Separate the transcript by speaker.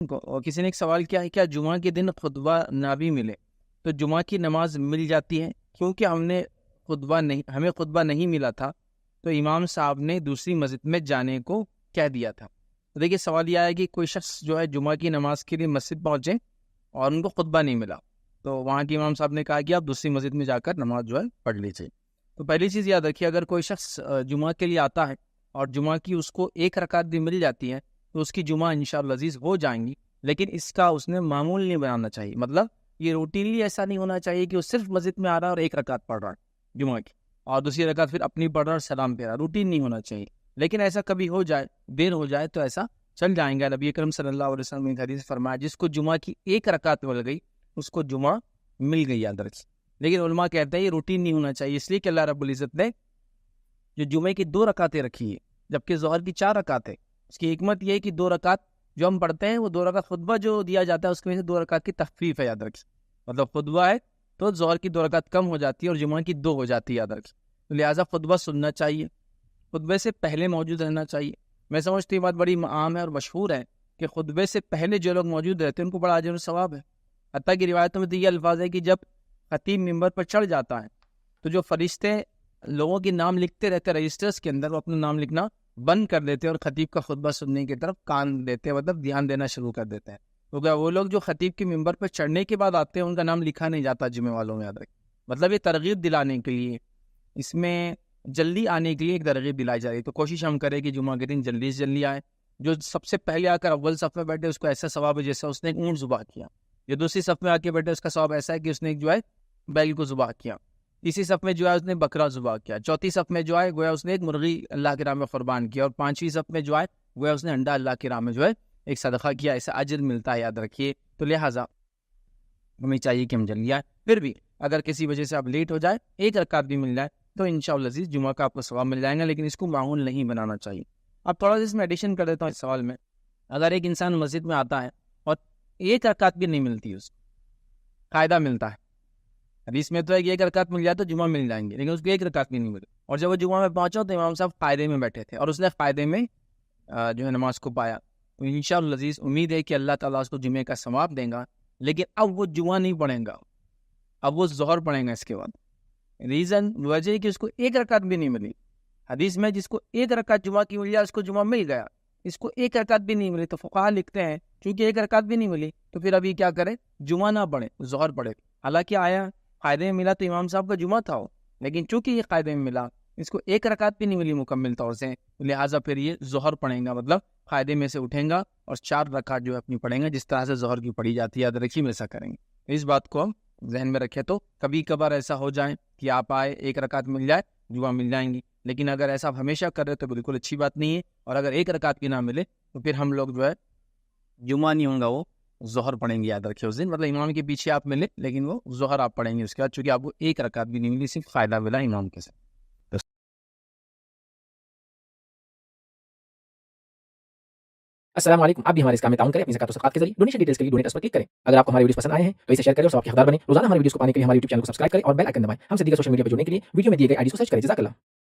Speaker 1: اور کسی نے ایک سوال کیا ہے، کیا جمعہ کے دن خطبہ نہ بھی ملے تو جمعہ کی نماز مل جاتی ہے؟ کیونکہ ہمیں خطبہ نہیں ملا تھا تو امام صاحب نے دوسری مسجد میں جانے کو کہہ دیا تھا۔ تو دیکھیے سوال یہ ہے کہ کوئی شخص جو ہے جمعہ کی نماز کے لیے مسجد پہنچے اور ان کو خطبہ نہیں ملا، تو وہاں کے امام صاحب نے کہا کہ آپ دوسری مسجد میں جا کر نماز جو ہے پڑھ لیجیے۔ تو پہلی چیز یاد رکھیے، اگر کوئی شخص جمعہ کے لیے آتا ہے اور جمعہ کی اس کو ایک رکعت بھی مل جاتی ہے تو اس کی جمعہ انشاءاللہ عزیز ہو جائیں گی، لیکن اس کا اس نے معمول نہیں بنانا چاہیے۔ مطلب یہ روٹینلی ایسا نہیں ہونا چاہیے کہ وہ صرف مسجد میں آ رہا ہے اور ایک رکعت پڑھ رہا ہے جمعہ کی اور دوسری رکعت پھر اپنی پڑھ رہا ہے اور سلام پھیرا، روٹین نہیں ہونا چاہیے۔ لیکن ایسا کبھی ہو جائے، دیر ہو جائے تو ایسا چل جائیں گا۔ نبی کریم صلی اللہ علیہ وسلم نے حدیث فرمایا جس کو جمعہ کی ایک رکعت مل گئی اس کو جمعہ مل گئی، یاد رکھیے۔ لیکن علماء کہتے ہیں یہ روٹین نہیں ہونا چاہیے، اس لیے کہ اللہ رب العزت نے جو جمعے کی 2 رکعتیں رکھی ہے جبکہ ظہر کی 4 رکعتیں، اس کی حکمت یہ ہے کہ 2 رکعت جو ہم پڑھتے ہیں وہ 2 رکعت خطبہ جو دیا جاتا ہے اس کی وجہ سے 2 رکعت کی تخفیف ہے، یاد رکھیے۔ مطلب خطبہ ہے تو ظہر کی 2 رکعت کم ہو جاتی ہے اور جمعہ کی 2 ہو جاتی ہے، یاد رکھیے۔ تو لہٰذا خطبہ سننا چاہیے، خطبے سے پہلے موجود رہنا چاہیے۔ میں سمجھتی ہوں بات بڑی عام ہے اور مشہور ہے کہ خطبے سے پہلے جو لوگ موجود رہتے ہیں ان کو بڑا اجر و ثواب ہے۔ حتیٰ کہ روایتوں میں تو یہ الفاظ ہے کہ جب خطیب ممبر پر چڑھ جاتا ہے تو جو فرشتے لوگوں کے نام لکھتے رہتے ہیں رجسٹرز کے اندر، وہ اپنا نام لکھنا بند کر دیتے ہیں اور خطیب کا خطبہ سننے کی طرف کان دیتے ہیں، مطلب دھیان دینا شروع کر دیتے ہیں۔ کیونکہ وہ لوگ جو خطیب کے ممبر پر چڑھنے کے بعد آتے ہیں ان کا نام لکھا نہیں جاتا جمعے والوں میں، یاد رکھیں۔ مطلب یہ ترغیب دلانے کے لیے، اس میں جلدی آنے کے لیے ایک ترغیب دلائی جا رہی ہے۔ تو کوشش ہم کریں کہ جمعہ کے دن جلدی سے جلدی آئے۔ جو سب سے پہلے آ کر اول صف میں بیٹھے اس کو ایسا ثواب ہے جیسا اس نے ایک اونٹ ذبح کیا۔ جو دوسری صف میں آ کے بیٹھے اس کا ثواب ایسا ہے کہ اس نے ایک جو ہے بیل کو ذبح کیا۔ تیسری صف میں جو ہے اس نے بکرا ذبح کیا۔ چوتھی صف میں جو ہے گویا اس نے ایک مرغی اللہ کے راہ میں قربان کیا، اور 5ویں صف میں جو ہے گویا اس نے انڈا اللہ کے راہ میں جو ہے ایک صدقہ کیا۔ ایسا اجر ملتا ہے، یاد رکھیے۔ تو لہٰذا ہمیں چاہیے کہ ہم جلدی آئیں۔ پھر بھی اگر کسی وجہ سے آپ لیٹ ہو جائے، ایک رکعت بھی مل جائے تو انشاءاللہ عزیز جمعہ کا آپ کو ثواب مل جائے گا، لیکن اس کو معمول نہیں بنانا چاہیے۔ اب تھوڑا سا اس میں ایڈیشن کر دیتا ہوں اس سوال میں۔ اگر ایک انسان مسجد میں آتا ہے اور ایک رکعت بھی نہیں ملتی، اس کو قاعدہ ملتا ہے، حدیث میں تو ہے کہ ایک رکعت مل جائے تو جمعہ مل جائیں گے، لیکن اس کو ایک رکعت بھی نہیں ملی، اور جب وہ جمعہ میں پہنچا تو امام صاحب قاعدے میں بیٹھے تھے اور اس نے قاعدے میں جو ہے نماز کو پایا، تو انشاءاللہ عزیز امید ہے کہ اللہ تعالیٰ اس کو جمعے کا ثواب دیں گا۔ لیکن اب وہ جمعہ نہیں پڑھیں گا، اب وہ ظہر پڑھیں گا اس کے بعد۔ ریزن وجہ ہے کہ اس کو ایک رکعت بھی نہیں ملی۔ حدیث میں جس کو ایک رکعت جمعہ کی مل جائے اس کو جمعہ مل گیا، اس کو ایک رکعت بھی نہیں ملی، تو فقہا لکھتے ہیں چونکہ ایک رکعت بھی نہیں ملی تو پھر ابھی کیا کرے، جمعہ نہ پڑھے، ظہر پڑھے۔ حالانکہ آیا قاعدے میں ملا تو امام صاحب کا جمعہ تھا وہ، لیکن چونکہ یہ قاعدے میں ملا، اس کو ایک رکعت بھی نہیں ملی مکمل طور سے، لہٰذا پھر یہ ظہر پڑھیں گا، مطلب قاعدے میں سے اٹھیں گا اور 4 رکعت جو ہے اپنی پڑھیں گا جس طرح سے ظہر کی پڑھی جاتی ہے، یاد رکھیے ایسا کریں گے۔ اس بات کو ہم ذہن میں رکھے تو کبھی کبھار ایسا ہو جائے کہ آپ آئے ایک رکعت مل جائے، جمعہ مل جائیں گی، لیکن اگر ایسا آپ ہمیشہ کر رہے تو بالکل اچھی بات نہیں ہے، اور اگر ایک رکعت بھی نہ ملے تو پھر ہم لوگ جو ہے جمعہ نہیں ہوں گا، وہ ظہر پڑھیں گے، یاد رکھیے اس دن۔ مطلب امام کے پیچھے آپ ملے لیکن وہ ظہر آپ پڑھیں گے اس کے بعد، چونکہ آپ کو ایک رکعت بھی نہیں ملی، صرف فائدہ ملا امام کے ساتھ۔
Speaker 2: السلام علیکم، آپ بھی ہمارے اس کام میں تعاون کریں اپنی زکات و صدقات کے ذریعے۔ ڈونیشن ڈیٹیلز کے لیے ڈونیٹ اس پر کلک کریں۔ اگر آپ کو ہمارے ویڈیوز پسند آئے ہیں تو اسے شیئر کریں اور ثواب کے حقدار بنیں۔ روزانہ ہمارے ویڈیوز کو پانے کے لیے ہمارے یوٹیوب چینل کو سبسکرائب کریں اور بیل آئکن دبائیں۔ ہم سے دیگر سوشل میڈیا پر جڑنے کے لیے ویڈیو میں دیے گئے آئی ڈی کو سرچ کریں۔ جزاک اللہ۔